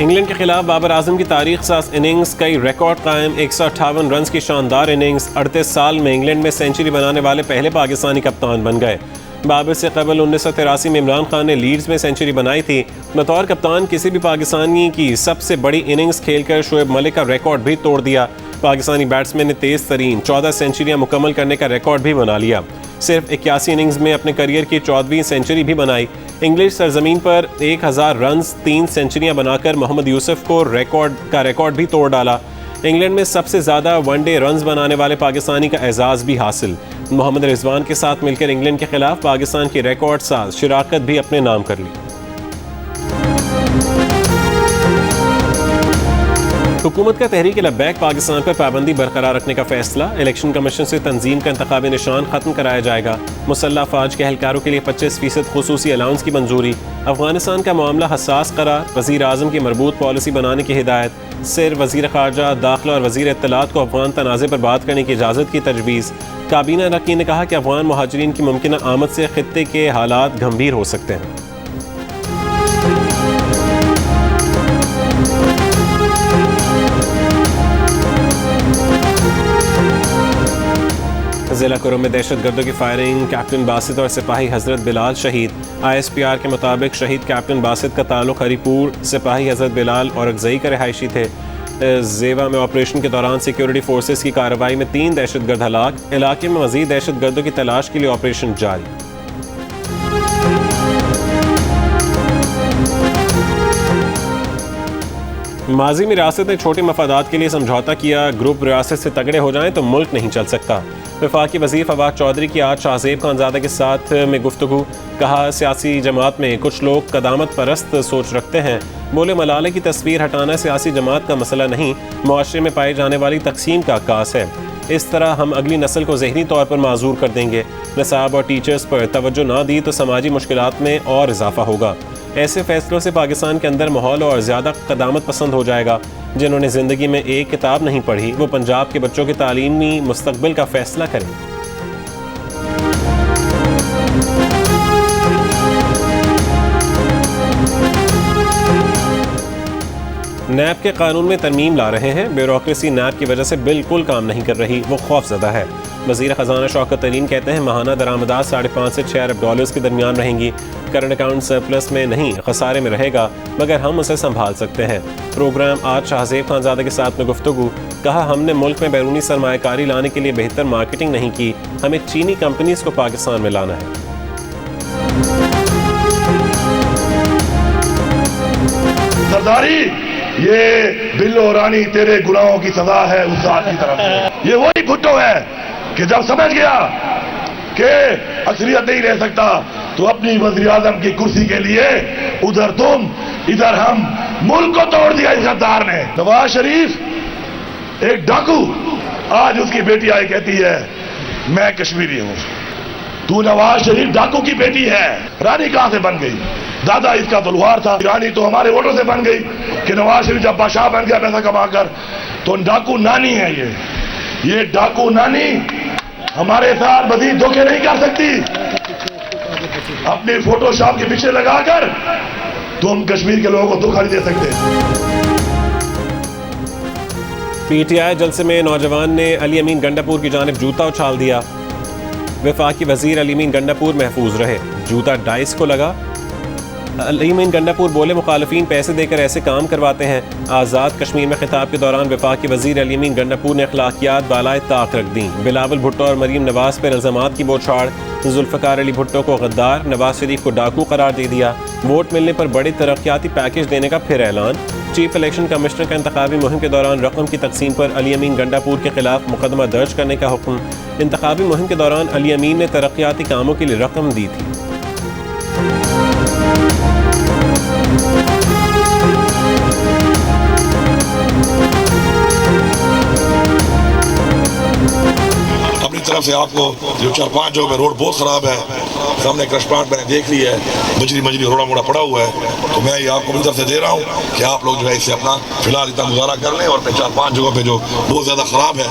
England के खिलाफ बाबर आजम की तारीख साज इनिंग्स, कई रिकॉर्ड कायम, 158 रन की शानदार इनिंग्स, 38 साल में इंग्लैंड में सेंचुरी बनाने वाले पहले पाकिस्तानी कप्तान बन गए। बाबर से कबल 1983 में इमरान खान ने लीड्स में सेंचुरी बनाई थी। बतौर कप्तान किसी भी पाकिस्तानी की सबसे बड़ी इनिंग्स खेलकर शोएब मलिक का रिकॉर्ड भी तोड़ दिया। पाकिस्तानी बैट्समैन ने तेज़ तरीन 14 सेंचुरियाँ मुकम्मल करने का रिकॉर्ड भी बना लिया। सिर्फ 81 इनिंग्स में अपने करियर की 14वीं सेंचुरी भी बनाई। इंग्लिश सरजमीन पर 1000 रन 3 सेंचुरियाँ बनाकर मोहम्मद यूसुफ को रिकॉर्ड भी तोड़ डाला। इंग्लैंड में सबसे ज़्यादा वनडे रन्स बनाने वाले पाकिस्तानी का एजाज़ भी हासिल। मोहम्मद रिजवान के साथ मिलकर इंग्लैंड के खिलाफ पाकिस्तान की रिकॉर्ड साज शिराकत भी अपने नाम कर ली। हुकूमत का तहरीक लब्बैक पाकिस्तान पर पाबंदी बरकरार रखने का फैसला। इलेक्शन कमीशन से तंजीम का इंतखाबी निशान खत्म कराया जाएगा। मुसल्लह फ़ौज के एहलकारों के लिए 25% खुसूसी अलाउंस की मंजूरी। अफगानिस्तान का मामला हसास करार, वज़ीर आज़म की मरबूत पॉलिसी बनाने की हिदायत। सिर वज़ीर ख़ारजा, दाखिला और वज़ीर इत्तलात को अफगान तनाज़े पर बात करने की इजाज़त की तजवीज़। काबीना अरकान ने कहा कि अफगान मुहाजिरीन की मुमकिन आमद से खित्ते के हालात गंभीर हो सकते हैं। ज़िला कुरुम में दहशत गर्दों की फायरिंग, कैप्टन बासित और सिपाही हज़रत बिलाल शहीद। ISPR के मुताबिक शहीद कैप्टन बासित का ताल्लुक हरीपुर, सिपाही हज़रत बिलाल और अगजई का रिहायशी थे। जेवा में ऑपरेशन के दौरान सिक्योरिटी फोर्सेस की कार्रवाई में 3 दहशतगर्द हलाक। इलाके में मज़ीद दहशतगर्दों की तलाश के लिए ऑपरेशन जारी। माजी में रियासत ने छोटे मफादात के लिए समझौता किया। ग्रुप रियासत से तगड़े हो जाएं तो मुल्क नहीं चल सकता। वफाकी वज़ीर फवाद चौधरी की आज शाहज़ेब खानज़ादा के साथ में गुफ्तगू। कहा सियासी जमात में कुछ लोग कदामत परस्त सोच रखते हैं। बोले मलाले की तस्वीर हटाना सियासी जमात का मसला नहीं, मुआशरे में पाई जाने वाली तकसीम का अक्कास है। इस तरह हम अगली नस्ल को ज़हनी तौर पर माजूर कर देंगे। निसाब और टीचर्स पर तवज्जो ना दी तो समाजी मुश्किलात में और इजाफा होगा। ऐसे फैसलों से पाकिस्तान के अंदर माहौल और ज़्यादा कदामत पसंद हो जाएगा। जिन्होंने ज़िंदगी में एक किताब नहीं पढ़ी वो पंजाब के बच्चों के तालीमी मुस्तकबिल का फैसला करें। नैब के कानून में तरमीम ला रहे हैं। ब्यूरोक्रेसी नैब की वजह से बिल्कुल काम नहीं कर रही, वो खौफज़दा है। वज़ीर ख़जाना शौकत तरीन कहते हैं माहाना दरामदात 5.5 से 6 अरब डॉलर्स के दरमियान रहेंगी। करंट अकाउंट सरप्लस में नहीं, खसारे में रहेगा, मगर हम उसे संभाल सकते हैं। प्रोग्राम आज शाहज़ेब खानज़ादा के साथ में गुफ्तगू। कहा हमने मुल्क में बैरूनी सरमायाकारी लाने के लिए बेहतर मार्केटिंग नहीं की, हमें चीनी कंपनीज को पाकिस्तान में लाना है। सरदारी, ये बिल्लो रानी तेरे गुनाहों की सजा है उस जात की तरफ से। ये वही भुट्टो है कि जब समझ गया कि अक्सरियत नहीं रह सकता तो अपनी वज़ीर आज़म की कुर्सी के लिए उधर तुम इधर हम, मुल्क को तोड़ दिया इस गद्दार ने। नवाज शरीफ एक डाकू, आज उसकी बेटी आई कहती है मैं कश्मीरी हूं। तू नवाज शरीफ डाकू की बेटी है। रानी कहां से बन गई? दादा इसका तो लुहार था। रानी तो हमारे वोटों से बन गई कि नवाज शरीफ जब बादशाह बन गया पैसा कमाकर, तो डाकू नानी है ये डाकू नानी हमारे साथ मजीद धोखे नहीं कर सकती। अपनी फोटोशॉप के पीछे लगाकर तुम कश्मीर के लोगों को धोखा नहीं दे सकते। PTI जलसे में नौजवान ने अली अमीन गंडापुर की जानिब जूता उछाल दिया। वफाकी वजीर अली अमीन गंडापुर महफूज रहे, जूता डाइस को लगा। अली अमीन गंडापुर बोले मुखालफीन पैसे देकर ऐसे काम करवाते हैं। आज़ाद कश्मीर में खिताब के दौरान वफाकी वजीर अली अमीन गंडापुर ने अखलाकियात बालाए ताक रख दी। बिलावल भुट्टो और मरीम नवाज पर इल्ज़ामात की बौछार। जुल्फ़िकार अली भुट्टो को गद्दार, नवाज शरीफ को डाकू करार दे दिया। वोट मिलने पर बड़े तरक्याती पैकेज देने का फिर ऐलान। चीफ इलेक्शन कमिश्नर का इंतखाबी मुहिम के दौरान रकम की तकसीम पर अली अमीन गंडापुर के खिलाफ मुकदमा दर्ज करने का हुक्म। इंतखाबी मुहिम के दौरान अली अमीन ने तरक्याती कामों के लिए रकम दी थी। अपनी तरफ से आपको जो 4-5 जगह में रोड बहुत खराब है, सामने क्रश प्लांट मैंने देख ली है, मजरी रोड़ा मोड़ा पड़ा हुआ है, तो मैं ये आपको अपनी तरफ से दे रहा हूँ कि आप लोग जो है इससे अपना फिलहाल इतना गुजारा कर लें और 4-5 जगहों पे जो बहुत ज़्यादा खराब है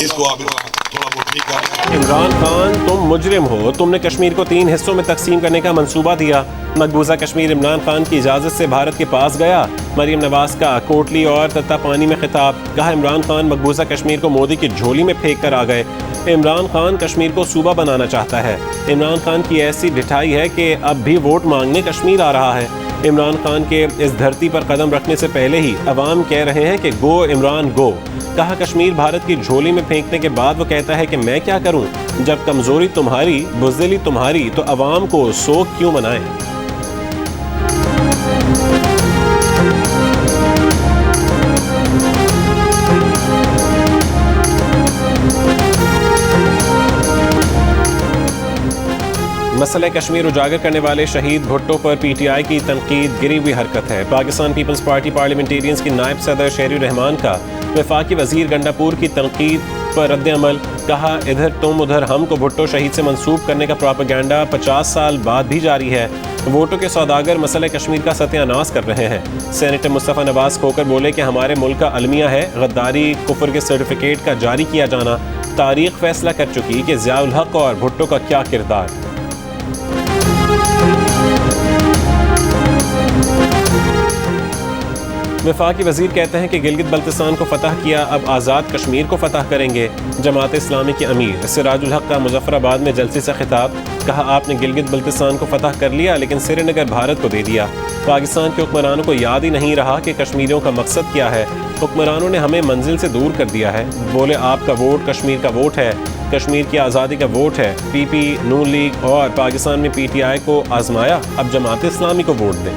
इसको आप थोड़ा बहुत इमरान खान, तुम मुजरिम हो। तुमने कश्मीर को 3 हिस्सों में तकसीम करने का मंसूबा दिया। मकबूजा कश्मीर इमरान खान की इजाज़त से भारत के पास गया। मरीम नवाज का कोटली और तत्ता पानी में खिताब। कहा इमरान खान मकबूजा कश्मीर को मोदी की झोली में फेंक कर आ गए। इमरान खान कश्मीर को सूबा बनाना चाहता है। इमरान खान की ऐसी ढिठाई है कि अब भी वोट मांगने कश्मीर आ रहा है। इमरान खान के इस धरती पर कदम रखने से पहले ही अवाम कह रहे हैं कि गो इमरान गो। कहा कश्मीर भारत की झोली में फेंकने के बाद वो कहता है कि मैं क्या करूं? जब कमजोरी तुम्हारी, बुज़दिली तुम्हारी, तो अवाम को शोक क्यों मनाएं? मसले कश्मीर उजागर करने वाले शहीद भुट्टो पर पीटीआई की तनकीद गिरी हुई हरकत है। पाकिस्तान पीपल्स पार्टी पार्लियामेंटेरियंस की नायब सदर शहरी रहमान का वफाकी वजीर गंडापुर की तनकीद पर रद्द-ए-अमल। कहा इधर तुम उधर हम को भुट्टो शहीद से मंसूब करने का प्रोपेगेंडा 50 साल बाद भी जारी है। वोटों के सौदागर मसले कश्मीर का सत्यानाश कर रहे हैं। सेनेटर मुस्तफ़ा नवाज खोकर बोले कि हमारे मुल्क का अलमिया है गद्दारी कुफ्र के सर्टिफिकेट का जारी किया जाना। तारीख फैसला कर चुकी कि ज़ियाउल हक और भुट्टो का क्या किरदार। वफाकी वजीर कहते हैं कि गिलगित बल्तिस्तान को फतह किया, अब आज़ाद कश्मीर को फतह करेंगे। जमात इस्लामी के अमीर सिराजुल हक का मुजफ्फराबाद में जलसे से खिताब। कहा आपने गिलगित बल्तिस्तान को फतह कर लिया लेकिन श्रीनगर भारत को दे दिया। पाकिस्तान के हुक्मरानों को याद ही नहीं रहा कि कश्मीरियों का मकसद क्या है। हुक्मरानों ने हमें मंजिल से दूर कर दिया है। बोले आपका वोट कश्मीर का वोट है, कश्मीर की आज़ादी का वोट है। पीपी, नून लीग और पाकिस्तान में पीटीआई को आजमाया, अब जमात इस्लामी को वोट दें।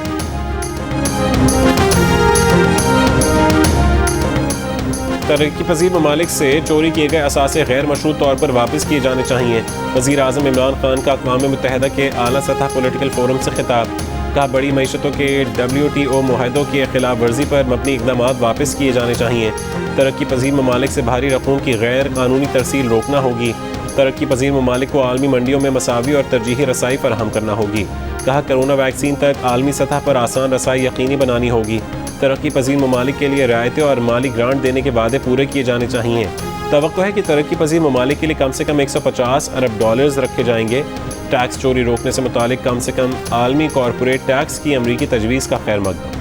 तरक्की पजीर ममालिक से चोरी किए गए असासे गैर मशरूत तौर पर वापस किए जाने चाहिए। वज़ीर आज़म इमरान खान का अक़वाम मुत्तहिदा के आला सतह पॉलिटिकल फोरम से खिताब। कहा बड़ी मईशतों के WTO मुआहदों की खिलाफ वर्जी पर मबनी इक़दाम वापस किए जाने चाहिए। तरक्की पजीर ममालिक से भारी रकूम की गैर कानूनी तरसील रोकना होगी। तरक्की पजीर ममालिक को आलमी मंडियों में मसावी और तरजीही रसाई फराहम करना होगी। कहा कोरोना वैक्सीन तक आलमी सतह पर आसान रसाई यकीनी बनानी होगी। तरक्की पजीर ममालिक के लिए रियायतें और माली ग्रांट देने के वादे पूरे किए जाने चाहिए। तवक्को है कि तरक्की पजीर ममालिक के लिए कम से कम 150 अरब डॉलर्स रखे जाएंगे। टैक्स चोरी रोकने से मुतालिक कम से कम आलमी कॉरपोरेट टैक्स की अमरीकी तजवीज़ का खैर मकदम।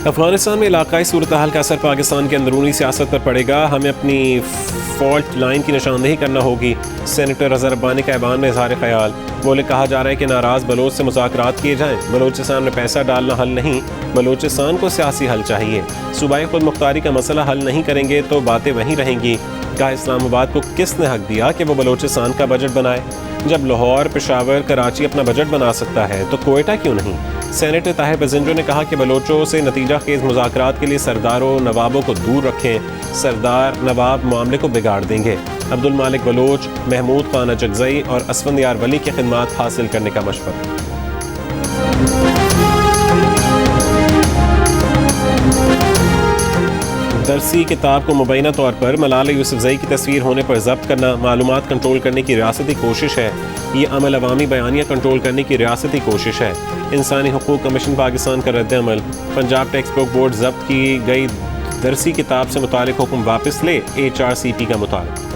अफगानिस्तान में इलाकाई सूरत हाल का असर पाकिस्तान की अंदरूनी सियासत पर पड़ेगा। हमें अपनी फॉल्ट लाइन की निशानदेही करना होगी। सेनेटर रज़ा रब्बानी का ऐवान में इज़हार ख्याल। बोले कहा जा रहा है कि नाराज़ बलोच से मुज़ाकरात किए जाएँ। बलोचिस्तान में पैसा डालना हल नहीं, बलोचिस्तान को सियासी हल चाहिए। सूबाई खुद मुख्तारी का मसला हल नहीं करेंगे तो बातें वहीं रहेंगी। कहा इस्लामाबाद को किसने हक दिया कि वो बलोचिस्तान का बजट बनाए? जब लाहौर, पेशावर, कराची अपना बजट बना सकता है तो कोयटा क्यों नहीं? सेनेटर ताहिर बजिंजो ने कहा कि बलोचों से नतीजा खेज मुज़ाकरात के लिए सरदारों नवाबों को दूर रखें। सरदार नवाब मामले को बिगाड़ देंगे। अब्दुल मालिक बलोच, महमूद खान अजगज़ई और असफंदियार वली की खिदमात हासिल करने का मशवरा। दरसी किताब को मुबैना तौर पर मलाला यूसुफजई की तस्वीर होने पर जब्त करना मालूमात कंट्रोल करने की रियासती कोशिश है। ये अमल अवामी बयानिया कंट्रोल करने की रियासती कोशिश है। इंसानी हुकूक कमीशन पाकिस्तान का रद्द-ए-अमल। पंजाब टेक्स्ट बुक बोर्ड जब्त की गई दरसी किताब से मुतालिक हुक्म वापस ले, HRCP का मुतालिब।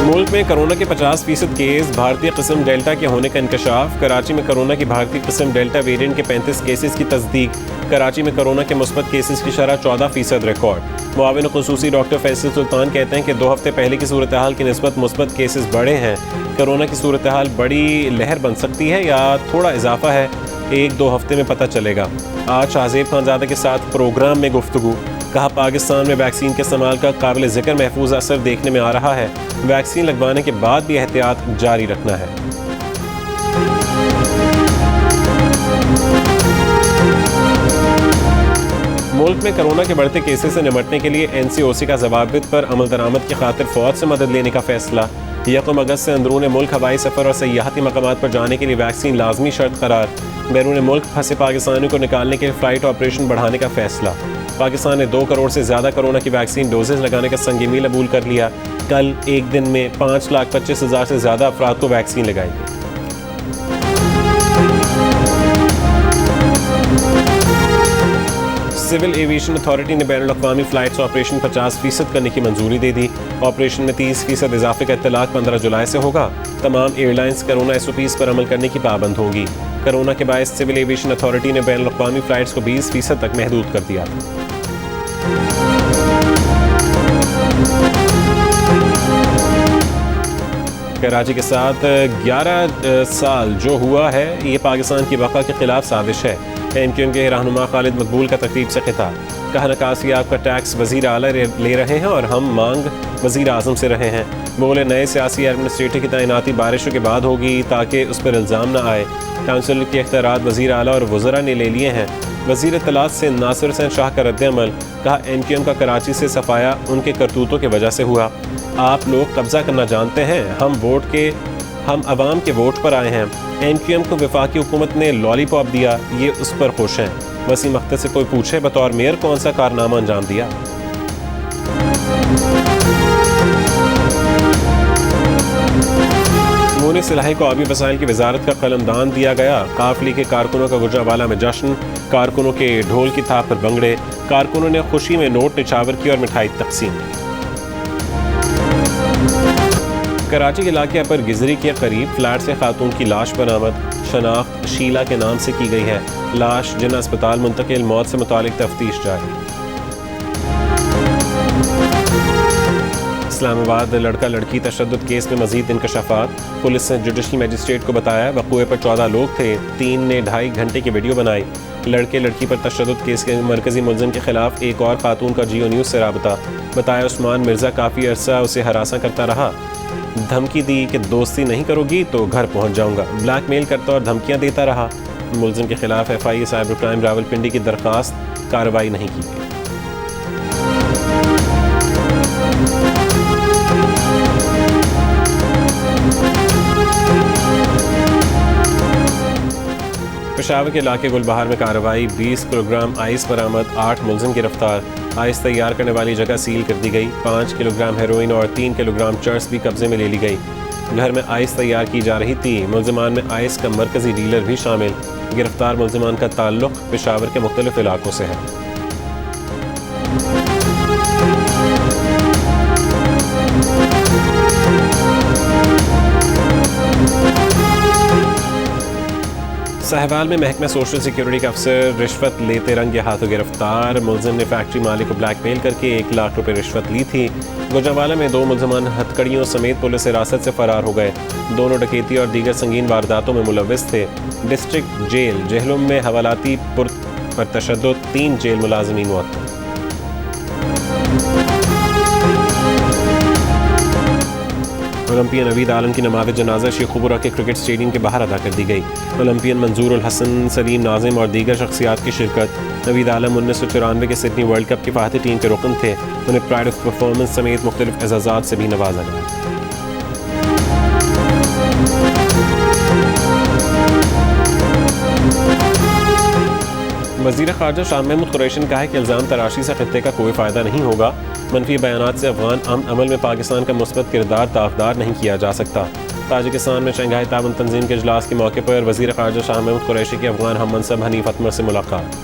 मुल्क में कोरोना के 50% केस भारतीय किस्म डेल्टा के होने का इंकशाफ। कराची में कोरोना की भारतीय किस्म डेल्टा वेरिएंट के 35 केसेस की तस्दीक। कराची में कोरोना के मुस्बत केसेस की शरह 14% रिकॉर्ड। मुआविन खुसूसी डॉक्टर फैसल सुल्तान कहते हैं कि 2 हफ्ते पहले की सूरत हाल की निस्बत मुस्बत केसेस बढ़े हैं। कोरोना की सूरत हाल बड़ी लहर बन सकती है या थोड़ा इजाफा है, 1-2 हफ्ते में पता चलेगा। आज शाहजेब खानजादा के साथ प्रोग्राम में गुफ्तगू। कहा पाकिस्तान में वैक्सीन के इस्तेमाल का काबिल ज़िक्र महफूज असर देखने में आ रहा है। वैक्सीन लगवाने के बाद भी एहतियात जारी रखना है। मुल्क में कोरोना के बढ़ते केसेस से निपटने के लिए NCOC का ज़वाबित पर अमल दरामद की खातिर फौज से मदद लेने का फैसला। 1 अगस्त से अंदरून मुल्क हवाई सफ़र और सयाहती मकामात पर जाने के लिए वैक्सीन लाजमी शर्त करार। बैरून मुल्क फंसे पाकिस्तानियों को निकालने के लिए फ़्लाइट ऑपरेशन बढ़ाने का फैसला। पाकिस्तान ने 2 करोड़ से ज़्यादा कोरोना की वैक्सीन डोजेज लगाने का संग मील अबूल कर लिया। कल एक दिन में 5,25,000 से ज़्यादा अफराद को वैक्सीन लगाई गई। सिविल एविएशन अथॉरिटी ने बैनुल अक़वामी फ़्लाइट्स ऑपरेशन 50% करने की मंजूरी दे दी। ऑपरेशन में 30% इजाफे का इत्तलाक 15 जुलाई से होगा। तमाम एयरलाइंस कोरोना SOPs पर अमल करने की पाबंद होंगी। कोरोना के बायस सिविल एविएशन अथॉरिटी ने बैनुल अक़वामी फ़्लाइट्स को 20% तक महदूद कर दिया था। कराची के साथ 11 साल जो हुआ है ये पाकिस्तान की बका के खिलाफ साजिश है। MQM के रहनुमा खालिद मकबूल का तकरीब से खिताब। कहा नकासी आपका टैक्स वज़ीर आला ले रहे हैं और हम मांग वज़ीर आज़म से रहे हैं। बोले नए सियासी एडमिनिस्ट्रेटर की तैनाती बारिशों के बाद होगी ताकि उस पर इल्ज़ाम न आए। काउंसिल के इख्तियारात वज़ीर आला और वज़रा ने ले लिए हैं। वज़ीर इत्तलात से नासिर हुसैन शाह का रद्द-ए-अमल। कहा MQM का कराची से सफाया उनके करतूतों की वजह से हुआ। आप लोग कब्जा करना जानते हैं, हम अवाम के वोट पर आए हैं। MQM को वफाकी हुकूमत ने लॉलीपॉप दिया, ये उस पर खुश हैं। वसीम अख्तर से कोई पूछे बतौर मेयर कौन सा कारनामा अंजाम दिया। मोनी सिलाही को आबी वसाइल की वजारत का कलमदान दिया गया। काफिले के कारकुनों का गुजरावाला में जश्न। कारकुनों के ढोल की थाप पर भंगड़े। कारकुनों ने खुशी में नोट निछावर की और मिठाई तकसीम की। कराची के इलाके पर गिजरी के करीब फ्लैट से खातून की लाश बरामद। शनाख्त शीला के नाम से की गई है। लाश जिन्ना अस्पताल मुंतकिल, मौत से मुतालिक तफ्तीश जारी। इस्लामाबाद लड़का लड़की तशद्दुद केस में मजीद इंकशाफात। पुलिस ने जुडिशल मजिस्ट्रेट को बताया वक़ूए पर 14 लोग थे। 3 ने 2.5 घंटे की वीडियो बनाई। लड़के लड़की पर तशद्दुद केस के मरकजी मुलजिम के खिलाफ एक और खातून का जियो न्यूज़ से राबता। बताया उस्मान मिर्ज़ा काफ़ी अरसा उसे हरासा करता रहा। धमकी दी कि दोस्ती नहीं करोगी तो घर पहुंच जाऊंगा। ब्लैकमेल करता और धमकियां देता रहा। मुलजिम के खिलाफ FIA साइबर क्राइम रावलपिंडी की दरख्वास्त, कार्रवाई नहीं की गई। पेशावर के इलाके गुलबहार में कार्रवाई। 20 किलोग्राम आइस बरामद। 8 मुलजिम गिरफ्तार। आइस तैयार करने वाली जगह सील कर दी गई। 5 किलोग्राम हेरोइन और 3 किलोग्राम चर्स भी कब्जे में ले ली गई। घर में आइस तैयार की जा रही थी। मुलजिमान में आइस का मरकजी डीलर भी शामिल। गिरफ्तार मुलजिमान का ताल्लुक पेशावर के मुख्तलिफ इलाकों से है। साहिवाल में महकमा सोशल सिक्योरिटी का अफसर रिश्वत लेते रंगे हाथों गिरफ्तार। मुलजिम ने फैक्ट्री मालिक को ब्लैकमेल करके 1 लाख रुपए रिश्वत ली थी। गुजरावाला में 2 मुलजमान हथकड़ियों समेत पुलिस हिरासत से फरार हो गए। दोनों डकैती और दीगर संगीन वारदातों में मुलव्विस थे। डिस्ट्रिक्ट जेल जहलुम में हवालाती पर तशद्दुद। 3 जेल मुलाजमीन मुअत्तल। ओलंपियन नवीद आलम की नमाज़ जनाजा शेखुपुरा के क्रिकेट स्टेडियम के बाहर अदा कर दी गई। ओलंपियन मंजूर उल हसन, सलीम नाजिम और दीगर शख्सियात की शिरकत। नवीद आलम 1994 के सिडनी वर्ल्ड कप की फातिह टीम के रुकन थे। उन्हें प्राइड ऑफ परफॉर्मेंस समेत मुख्तलिफ एजाज़ात से भी नवाजा गया। वज़ीर ख़ारजा शाह महमूद कुरैशी ने कहा है कि इल्ज़ाम तराशी से खित्ते का कोई फ़ायदा नहीं होगा। मनफी बयानात से अफ़गान अमल में पाकिस्तान का मुस्बत किरदार दागदार नहीं किया जा सकता। ताजिकिस्तान में शंघाई ताउन तंजीम के इजलास के मौके पर वज़ीर ख़ारजा शाह महमूद कुरैशी की अफ़गान हम मनसब हनीफ अतमर से मुलाकात।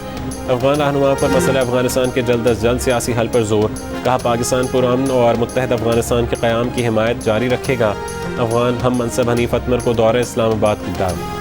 अफ़गान रहनुमा पर मसला अफ़गानिस्तान के जल्द अज जल्द सियासी हल पर जोर। कहा पाकिस्तान पुरअमन और मुत्तहद अफ़गानिस्तान के क़याम की हिमायत जारी रखेगा। अफ़गान हम मनसब हनीफ अतमर को दौरे इस्लामाबाद की दावत।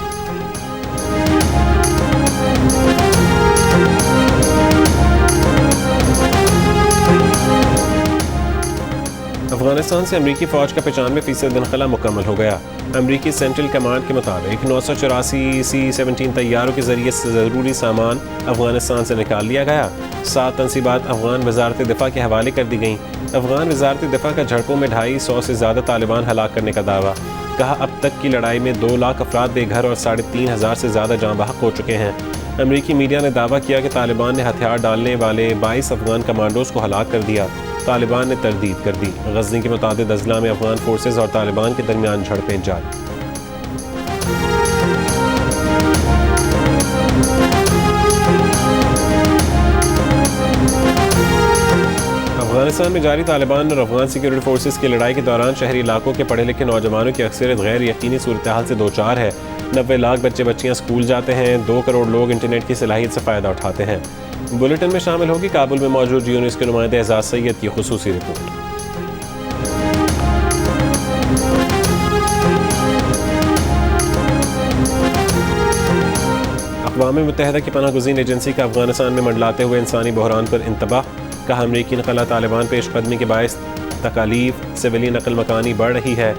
अफगानिस्तान से अमरीकी फ़ौज का 95% इनखला मुकम्मल हो गया। अमरीकी सेंट्रल कमांड के मुताबिक 984 C-17 तैयारों के जरिए ज़रूरी सामान अफगानिस्तान से निकाल लिया गया। 7 तनसीबात अफगान वजारत दिफा के हवाले कर दी गईं। अफगान वजारत दिफा का झड़पों में 250 से ज़्यादा तालिबान हलाक करने का दावा। कहा अब तक की लड़ाई में 2 लाख अफराद बेघर और 3,500 से ज़्यादा जाँ बहक हो चुके हैं। अमरीकी मीडिया ने दावा किया कि तालिबान ने हथियार डालने वाले 22 अफगान कमांडोज को हलाक कर दिया। तालिबान ने तरदीद कर दी। गज़नी के मुताबिक अजला में अफगान फोर्सेज और तालिबान के दरमियान झड़पें जारी। अफगानिस्तान में जारी तालिबान और अफगान सिक्योरिटी फोर्सेस की लड़ाई के दौरान शहरी इलाकों के पढ़े लिखे नौजवानों की अक्सरियत गैर यकीनी सूरत हाल से दो चार है। 90 लाख बच्चे बच्चियां स्कूल जाते हैं। 2 करोड़ लोग इंटरनेट की सलाहियत से फ़ायदा उठाते हैं। बुलेटिन में शामिल होगी काबुल में मौजूद यूनिस के नुमाइंदे एजाज सैयद की खुसूसी रिपोर्ट। अक़वाम मुत्तहिदा की पनाहगुज़ीन एजेंसी का अफगानिस्तान में मंडलाते हुए इंसानी बहरान पर इंतबाह। कहा अमरीकी नकला तालिबान पेशकदमी के बायस तकालीफ सिविली नकल मकानी बढ़ रही है।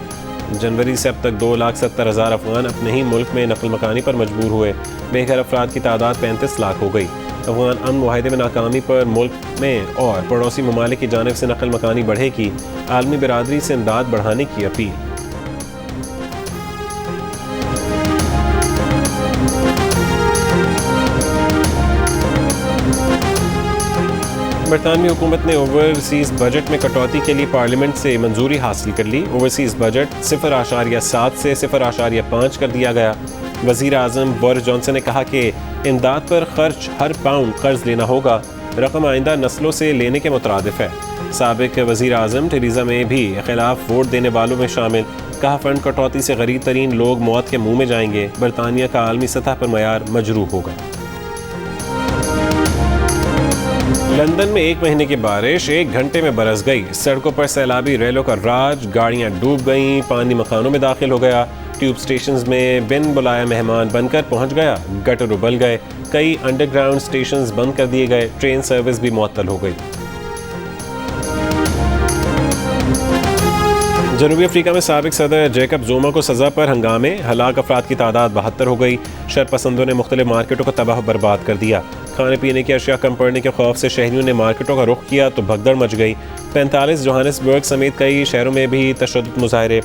जनवरी से अब तक 2,70,000 अफगान अपने ही मुल्क में नकल मकानी पर मजबूर हुए। बेघर अफराद की तादाद 35 लाख हो गई। अफगान अमन मुआहदे में नाकामी पर मुल्क में और पड़ोसी ममालिक की जानिब से नकल मकानी बढ़ेगी। आलमी बिरादरी से इमदाद बढ़ाने की अपील। बरतानवी हुकूमत ने ओवरसीज़ बजट में कटौती के लिए पार्लियामेंट से मंजूरी हासिल कर ली। ओवरसीज़ बजट 0.7 से 0.5 कर दिया गया। वज़ीर आज़म बोरिस जॉनसन ने कहा कि इमदाद पर खर्च हर पाउंड कर्ज लेना होगा। रकम आइंदा नस्लों से लेने के मुतरादिफ है। साबिक वज़ीर आज़म टेरेसा मे भी खिलाफ वोट देने वालों में शामिल। कहा फंड कटौती से गरीब तरीन लोग मौत के मुँह में जाएंगे। बरतानिया का आलमी सतह पर मयार मजरूह होगा। लंदन में 1 महीने की बारिश 1 घंटे में बरस गई। सड़कों पर सैलाबी रेलों का राज, गाड़ियां डूब गईं, पानी मकानों में दाखिल हो गया। ट्यूब स्टेशंस में बिन बुलाया मेहमान बनकर पहुंच गया। गटर उबल गए। कई अंडरग्राउंड स्टेशंस बंद कर दिए गए। ट्रेन सर्विस भी मुअत्तल हो गई। जनूबी अफ्रीका में साबिक सदर जैकब ज़ुमा को सज़ा पर हंगामे। हलाक अफराद की तादाद 72 हो गई। शरपसंदों ने मुख्तलिफ मार्केटों को तबाह बर्बाद कर दिया। खाने पीने की अशिया कम पड़ने के खौफ से शहरियों ने मार्केटों का रुख किया तो भगदड़ मच गई। 45 जोहानिसबर्ग समेत कई शहरों में भी तशद्दुद मुजाहरे।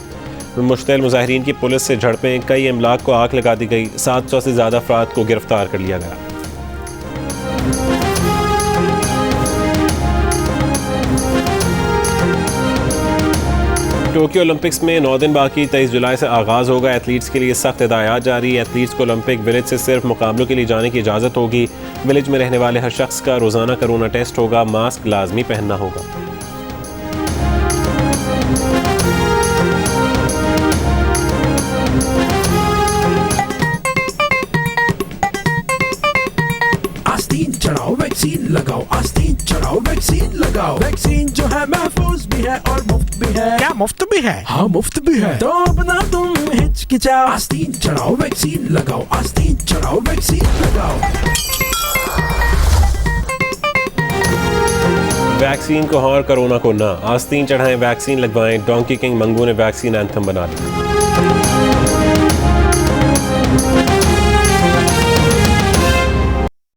मुश्तिल मुजाहिरीन की पुलिस से झड़पें। कई इमलाक को आग लगा दी गई। 700 से ज़्यादा अफराद को गिरफ्तार कर लिया गया। टोक्यो ओलंपिक्स में 9 दिन बाकी। 23 जुलाई से आगाज़ होगा। एथलीट्स के लिए सख्त हिदायत जारी। एथलीट्स को ओलंपिक विलेज से सिर्फ मुकाबलों के लिए जाने की इजाज़त होगी। विलेज में रहने वाले हर शख्स का रोज़ाना कोरोना टेस्ट होगा। मास्क लाजमी पहनना होगा। आस्तीन चढ़ाओ वैक्सीन लगाओ। आस्तीन चढ़ाओ वैक्सीन लगाओ। वैक्सीन जो है महफूज भी है और मुफ्त भी है। क्या मुफ्त भी है? हाँ मुफ्त भी है। तो अब ना तुम हिचकिचाओ। आस्तीन चढ़ाओ वैक्सीन लगाओ। आस्तीन चढ़ाओ वैक्सीन लगाओ। वैक्सीन को हाँ और कोरोना को ना। आस्तीन चढ़ाएं, वैक्सीन लगवाएं। डोंकी किंग मंगू ने वैक्सीन एंथम बना ली।